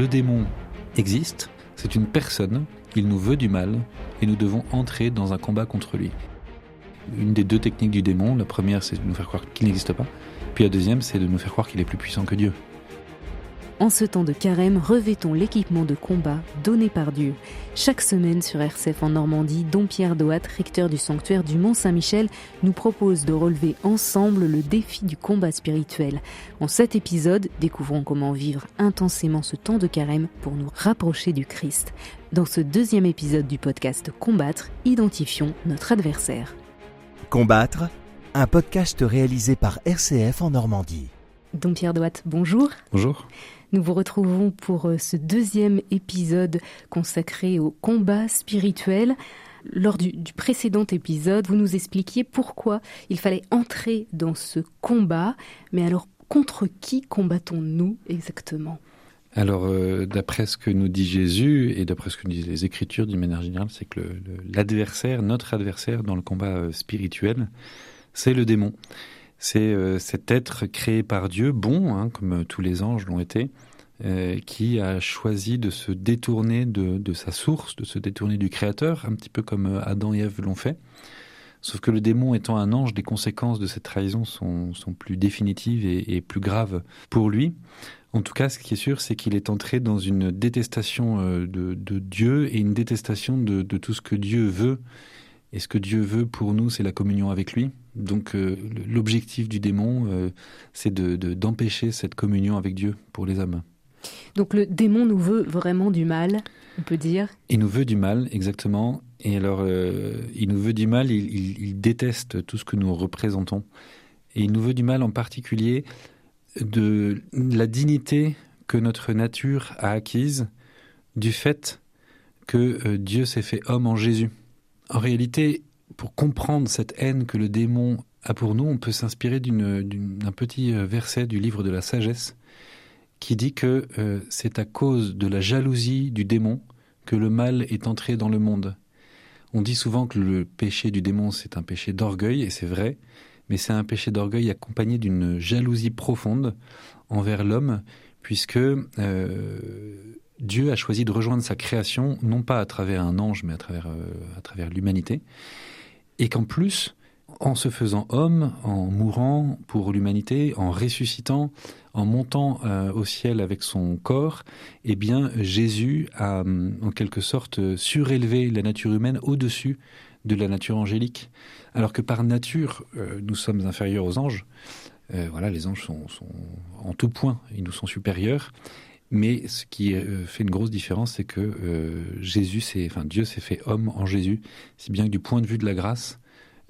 le démon existe, c'est une personne, il nous veut du mal et nous devons entrer dans un combat contre lui. Une des deux techniques du démon, la première c'est de nous faire croire qu'il n'existe pas, puis la deuxième c'est de nous faire croire qu'il est plus puissant que Dieu. En ce temps de carême, revêtons l'équipement de combat donné par Dieu. Chaque semaine sur RCF en Normandie, Dom Pierre Doat, recteur du sanctuaire du Mont-Saint-Michel, nous propose de relever ensemble le défi du combat spirituel. En cet épisode, découvrons comment vivre intensément ce temps de carême pour nous rapprocher du Christ. Dans ce deuxième épisode du podcast Combattre, identifions notre adversaire. Combattre, un podcast réalisé par RCF en Normandie. Dom Pierre Doat, bonjour. Bonjour. Nous vous retrouvons pour ce deuxième épisode consacré au combat spirituel. Lors du précédent épisode, vous nous expliquiez pourquoi il fallait entrer dans ce combat. Mais alors, contre qui combattons-nous exactement ? Alors, d'après ce que nous dit Jésus et d'après ce que nous disent les Écritures d'une manière générale, c'est que l'adversaire, notre adversaire dans le combat spirituel, c'est le démon. C'est cet être créé par Dieu, bon, comme tous les anges l'ont été, qui a choisi de se détourner de sa source, de se détourner du Créateur, un petit peu comme Adam et Ève l'ont fait. Sauf que le démon étant un ange, les conséquences de cette trahison sont plus définitives et plus graves pour lui. En tout cas, ce qui est sûr, c'est qu'il est entré dans une détestation de Dieu et une détestation de tout ce que Dieu veut. Et ce que Dieu veut pour nous, c'est la communion avec lui. Donc l'objectif du démon, c'est d'empêcher cette communion avec Dieu pour les hommes. Donc le démon nous veut vraiment du mal, on peut dire. Il nous veut du mal, exactement. Et alors, il nous veut du mal, il déteste tout ce que nous représentons. Et il nous veut du mal en particulier de la dignité que notre nature a acquise du fait que Dieu s'est fait homme en Jésus. En réalité, pour comprendre cette haine que le démon a pour nous, on peut s'inspirer d'un petit verset du livre de la sagesse qui dit que c'est à cause de la jalousie du démon que le mal est entré dans le monde. On dit souvent que le péché du démon, c'est un péché d'orgueil, et c'est vrai, mais c'est un péché d'orgueil accompagné d'une jalousie profonde envers l'homme, puisque Dieu a choisi de rejoindre sa création, non pas à travers un ange, mais à travers l'humanité. Et qu'en plus, en se faisant homme, en mourant pour l'humanité, en ressuscitant, en montant au ciel avec son corps, eh bien, Jésus a en quelque sorte surélevé la nature humaine au-dessus de la nature angélique. Alors que par nature, nous sommes inférieurs aux anges. Les anges sont en tout point, ils nous sont supérieurs. Mais ce qui fait une grosse différence, c'est que Dieu s'est fait homme en Jésus, si bien que du point de vue de la grâce,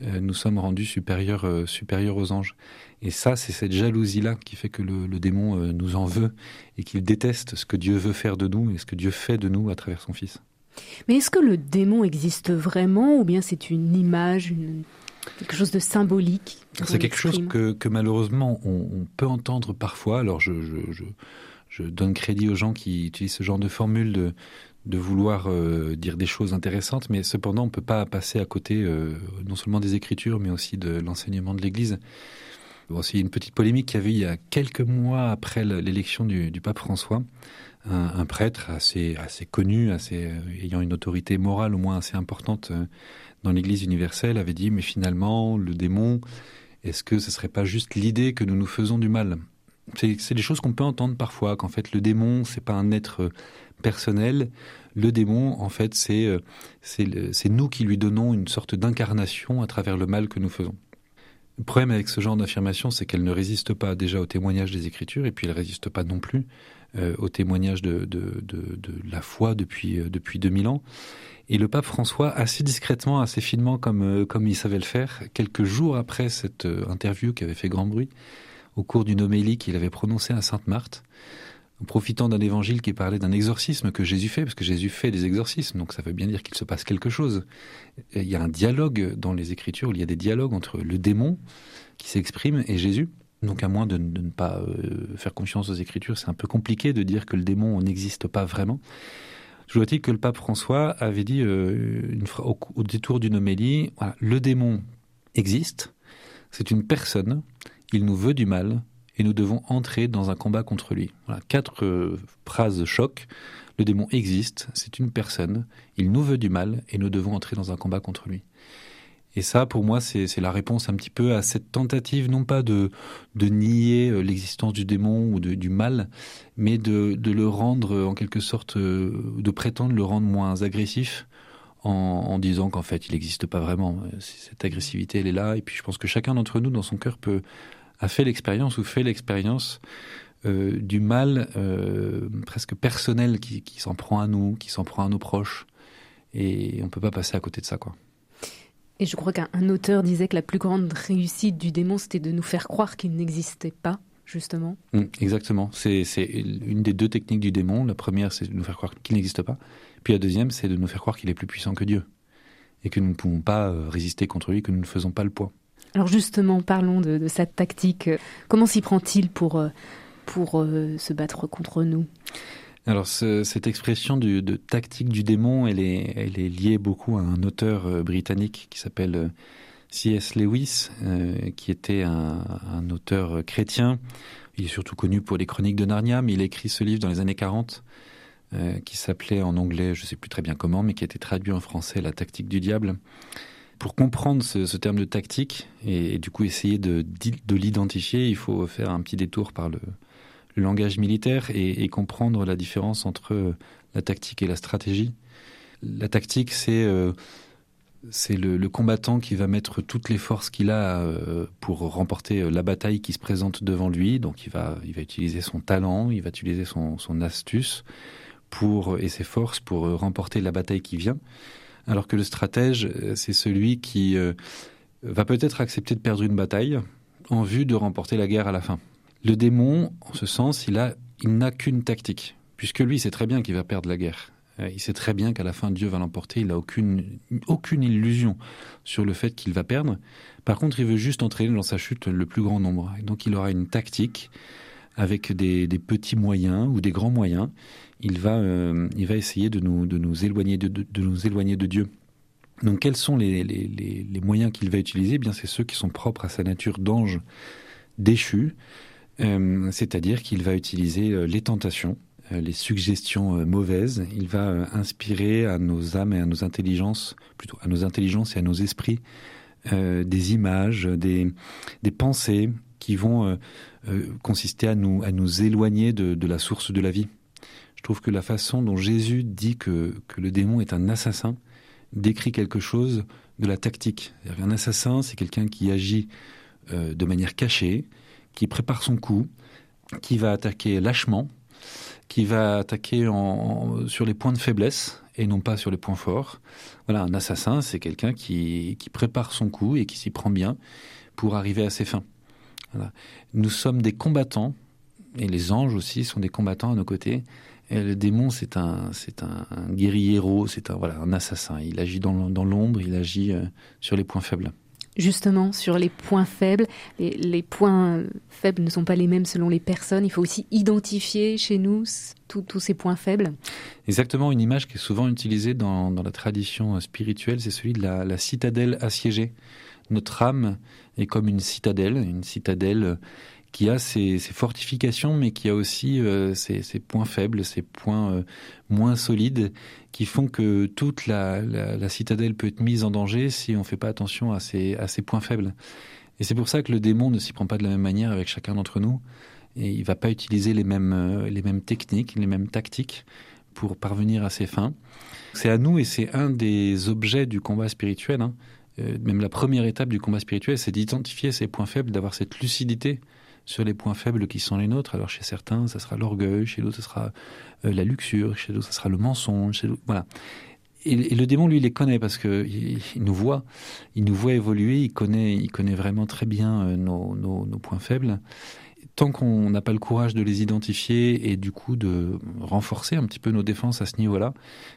nous sommes rendus supérieurs aux anges. Et ça, c'est cette jalousie-là qui fait que le démon nous en veut et qu'il déteste ce que Dieu veut faire de nous et ce que Dieu fait de nous à travers son Fils. Mais est-ce que le démon existe vraiment ou bien c'est une image, quelque chose de symbolique ? C'est quelque chose que malheureusement on peut entendre parfois. Alors je donne crédit aux gens qui utilisent ce genre de formule de vouloir dire des choses intéressantes, mais cependant on ne peut pas passer à côté non seulement des Écritures, mais aussi de l'enseignement de l'Église. Bon, c'est une petite polémique qu'il y avait il y a quelques mois après l'élection du pape François. Un prêtre assez connu, ayant une autorité morale au moins assez importante dans l'Église universelle, avait dit « Mais finalement, le démon, est-ce que ce ne serait pas juste l'idée que nous nous faisons du mal ?» C'est des choses qu'on peut entendre parfois, qu'en fait le démon, c'est pas un être personnel. Le démon, en fait, c'est nous qui lui donnons une sorte d'incarnation à travers le mal que nous faisons. Le problème avec ce genre d'affirmation, c'est qu'elle ne résiste pas déjà au témoignage des Écritures, et puis elle ne résiste pas non plus au témoignage de la foi depuis 2000 ans. Et le pape François, assez discrètement, assez finement, comme il savait le faire, quelques jours après cette interview qui avait fait grand bruit, au cours d'une homélie qu'il avait prononcée à Sainte-Marthe, en profitant d'un évangile qui parlait d'un exorcisme que Jésus fait, parce que Jésus fait des exorcismes, donc ça veut bien dire qu'il se passe quelque chose. Il y a un dialogue dans les Écritures, il y a des dialogues entre le démon qui s'exprime et Jésus. Donc à moins de ne pas faire confiance aux Écritures, c'est un peu compliqué de dire que le démon n'existe pas vraiment. Je dois dire que le pape François avait dit au détour d'une homélie, voilà, le démon existe, c'est une personne, il nous veut du mal et nous devons entrer dans un combat contre lui. Voilà, 4 phrases choc. Le démon existe, c'est une personne, il nous veut du mal et nous devons entrer dans un combat contre lui. Et ça, pour moi, c'est la réponse un petit peu à cette tentative, non pas de nier l'existence du démon ou du mal, mais de le rendre, en quelque sorte, de prétendre le rendre moins agressif, en disant qu'en fait, il n'existe pas vraiment. Cette agressivité, elle est là. Et puis, je pense que chacun d'entre nous, dans son cœur, a fait l'expérience ou fait l'expérience du mal presque personnel qui s'en prend à nous, qui s'en prend à nos proches. Et on ne peut pas passer à côté de ça, quoi. Et je crois qu'un auteur disait que la plus grande réussite du démon, c'était de nous faire croire qu'il n'existait pas, justement. Exactement. C'est une des 2 techniques du démon. La première, c'est de nous faire croire qu'il n'existe pas. Puis la deuxième, c'est de nous faire croire qu'il est plus puissant que Dieu. Et que nous ne pouvons pas résister contre lui, que nous ne faisons pas le poids. Alors justement, parlons de cette tactique. Comment s'y prend-il pour se battre contre nous ? Alors cette expression de tactique du démon, elle est liée beaucoup à un auteur britannique qui s'appelle C.S. Lewis, qui était un auteur chrétien. Il est surtout connu pour les Chroniques de Narnia, mais il a écrit ce livre dans les années 40, qui s'appelait en anglais, je ne sais plus très bien comment, mais qui a été traduit en français, La tactique du diable. Pour comprendre ce terme de tactique, et du coup essayer de l'identifier, il faut faire un petit détour par le langage militaire et comprendre la différence entre la tactique et la stratégie. La tactique, c'est le combattant qui va mettre toutes les forces qu'il a pour remporter la bataille qui se présente devant lui. Donc il va utiliser son talent, il va utiliser son astuce et ses forces pour remporter la bataille qui vient. Alors que le stratège, c'est celui qui va peut-être accepter de perdre une bataille en vue de remporter la guerre à la fin. Le démon, en ce sens, il n'a qu'une tactique, puisque lui, il sait très bien qu'il va perdre la guerre. Il sait très bien qu'à la fin, Dieu va l'emporter. Il n'a aucune illusion sur le fait qu'il va perdre. Par contre, il veut juste entraîner dans sa chute le plus grand nombre. Et donc, il aura une tactique avec des petits moyens ou des grands moyens. Il va essayer de nous éloigner de Dieu. Donc, quels sont les moyens qu'il va utiliser ? Eh bien, c'est ceux qui sont propres à sa nature d'ange déchu. C'est-à-dire qu'il va utiliser les tentations, les suggestions mauvaises. Il va inspirer à nos âmes et à nos intelligences, plutôt à nos intelligences et à nos esprits, des images, des pensées qui vont consister à nous éloigner de la source de la vie. Je trouve que la façon dont Jésus dit que le démon est un assassin décrit quelque chose de la tactique. C'est-à-dire qu'un assassin, c'est quelqu'un qui agit de manière cachée, qui prépare son coup, qui va attaquer lâchement, qui va attaquer sur les points de faiblesse et non pas sur les points forts. Voilà, un assassin, c'est quelqu'un qui prépare son coup et qui s'y prend bien pour arriver à ses fins. Voilà. Nous sommes des combattants, et les anges aussi sont des combattants à nos côtés. Et le démon, c'est un guerriero, c'est un assassin. Il agit dans l'ombre, il agit sur les points faibles. Justement, sur les points faibles, les points faibles ne sont pas les mêmes selon les personnes. Il faut aussi identifier chez nous tous ces points faibles. Exactement, une image qui est souvent utilisée dans la tradition spirituelle, c'est celui de la citadelle assiégée. Notre âme est comme une citadelle qui a ses fortifications, mais qui a aussi ses points faibles, ses points moins solides, qui font que toute la citadelle peut être mise en danger si on ne fait pas attention à ses points faibles. Et c'est pour ça que le démon ne s'y prend pas de la même manière avec chacun d'entre nous, et il ne va pas utiliser les mêmes techniques, les mêmes tactiques pour parvenir à ses fins. C'est à nous, et c'est un des objets du combat spirituel, même la première étape du combat spirituel, c'est d'identifier ses points faibles, d'avoir cette lucidité sur les points faibles qui sont les nôtres. Alors chez certains, ça sera l'orgueil, chez d'autres, ça sera la luxure, chez d'autres, ça sera le mensonge, chez d'autres, voilà. Et le démon, lui, il les connaît parce que il nous voit évoluer, il connaît vraiment très bien nos points faibles. Tant qu'on n'a pas le courage de les identifier et du coup de renforcer un petit peu nos défenses à ce niveau-là,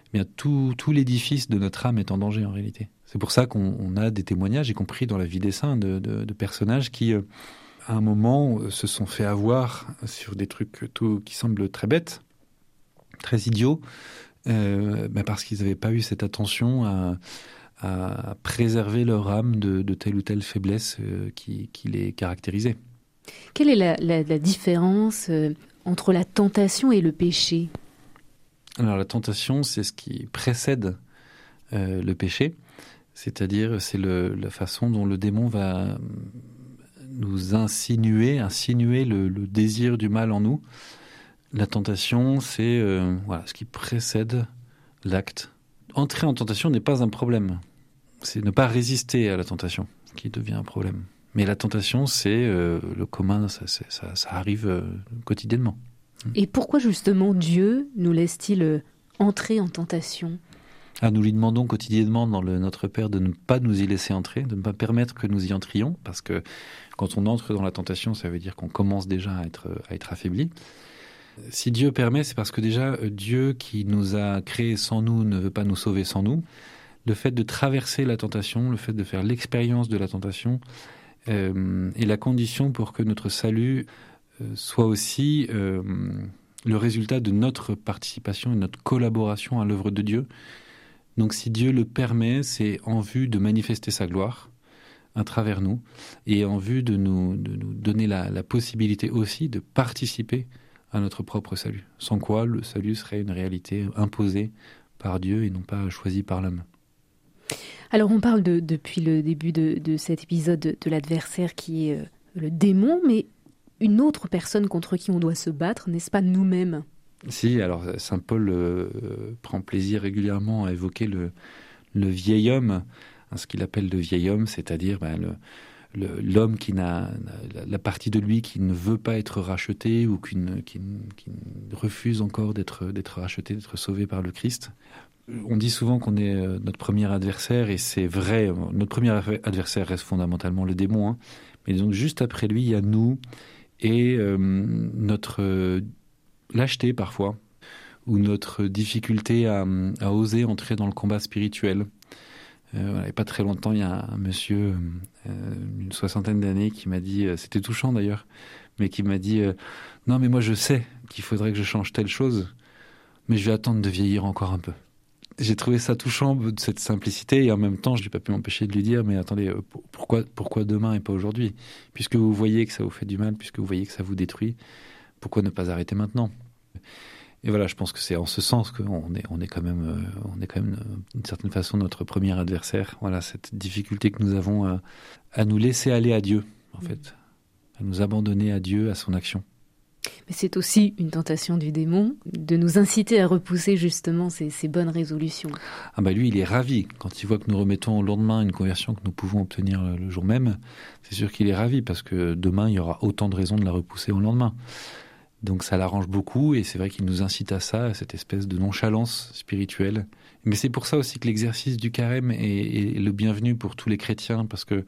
eh bien tout l'édifice de notre âme est en danger en réalité. C'est pour ça qu'on a des témoignages, y compris dans la vie des saints, de personnages qui à un moment se sont fait avoir sur des trucs qui semblent très bêtes, très idiots, parce qu'ils n'avaient pas eu cette attention à préserver leur âme de telle ou telle faiblesse qui les caractérisait. Quelle est la différence entre la tentation et le péché ? Alors la tentation, c'est ce qui précède le péché, c'est-à-dire c'est la façon dont le démon va nous insinuer le désir du mal en nous. La tentation, c'est ce qui précède l'acte. Entrer en tentation n'est pas un problème. C'est ne pas résister à la tentation qui devient un problème. Mais la tentation, c'est le commun, ça arrive quotidiennement. Et pourquoi justement Dieu nous laisse-t-il entrer en tentation ? Nous lui demandons quotidiennement dans Notre Père de ne pas nous y laisser entrer, de ne pas permettre que nous y entrions, parce que quand on entre dans la tentation, ça veut dire qu'on commence déjà à être affaibli. Si Dieu permet, c'est parce que déjà Dieu qui nous a créés sans nous ne veut pas nous sauver sans nous. Le fait de traverser la tentation, le fait de faire l'expérience de la tentation est la condition pour que notre salut soit aussi le résultat de notre participation et de notre collaboration à l'œuvre de Dieu. Donc si Dieu le permet, c'est en vue de manifester sa gloire à travers nous et en vue de nous donner la possibilité aussi de participer à notre propre salut. Sans quoi le salut serait une réalité imposée par Dieu et non pas choisie par l'homme. Alors on parle depuis le début de cet épisode de l'adversaire qui est le démon, mais une autre personne contre qui on doit se battre, n'est-ce pas nous-mêmes ? Si, alors saint Paul prend plaisir régulièrement à évoquer le vieil homme, ce qu'il appelle le vieil homme, c'est-à-dire l'homme qui n'a la partie de lui qui ne veut pas être racheté ou qui refuse encore d'être racheté, d'être sauvé par le Christ. On dit souvent qu'on est notre premier adversaire, et c'est vrai, notre premier adversaire reste fondamentalement le démon, hein. Mais donc juste après lui, il y a nous et notre lâcheté parfois, ou notre difficulté à oser entrer dans le combat spirituel. Il n'y a pas très longtemps, il y a un monsieur, une 60aine d'années, qui m'a dit, c'était touchant d'ailleurs, mais qui m'a dit non mais moi je sais qu'il faudrait que je change telle chose, mais je vais attendre de vieillir encore un peu. J'ai trouvé ça touchant, cette simplicité, et en même temps je n'ai pas pu m'empêcher de lui dire, mais attendez, pourquoi demain et pas aujourd'hui ? Puisque vous voyez que ça vous fait du mal, puisque vous voyez que ça vous détruit, pourquoi ne pas arrêter maintenant ? Et voilà, je pense que c'est en ce sens qu'on est quand même d'une certaine façon notre premier adversaire. Voilà, cette difficulté que nous avons à nous laisser aller à Dieu, en fait, à nous abandonner à Dieu, à son action. Mais c'est aussi une tentation du démon de nous inciter à repousser justement ces bonnes résolutions. Lui, il est ravi quand il voit que nous remettons au lendemain une conversion que nous pouvons obtenir le jour même. C'est sûr qu'il est ravi parce que demain, il y aura autant de raisons de la repousser au lendemain. Donc ça l'arrange beaucoup, et c'est vrai qu'il nous incite à ça, à cette espèce de nonchalance spirituelle. Mais c'est pour ça aussi que l'exercice du carême est le bienvenu pour tous les chrétiens, parce que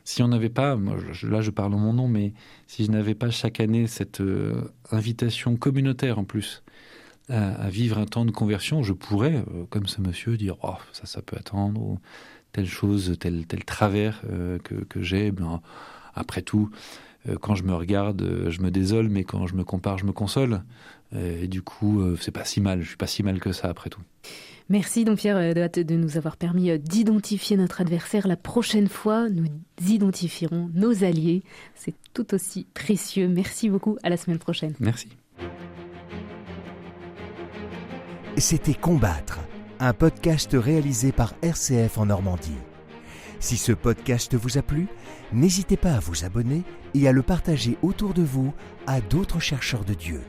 si on n'avait pas, là je parle en mon nom, mais si je n'avais pas chaque année cette invitation communautaire en plus à vivre un temps de conversion, je pourrais, comme ce monsieur, dire « Oh, ça peut attendre », ou telle chose, tel travers que j'ai, après tout, quand je me regarde, je me désole, mais quand je me compare, je me console. Et du coup, c'est pas si mal, je suis pas si mal que ça après tout. Merci Dompierre de nous avoir permis d'identifier notre adversaire. La prochaine fois, nous identifierons nos alliés. C'est tout aussi précieux. Merci beaucoup, à la semaine prochaine. Merci. C'était Combattre, un podcast réalisé par RCF en Normandie. Si ce podcast vous a plu, n'hésitez pas à vous abonner et à le partager autour de vous à d'autres chercheurs de Dieu.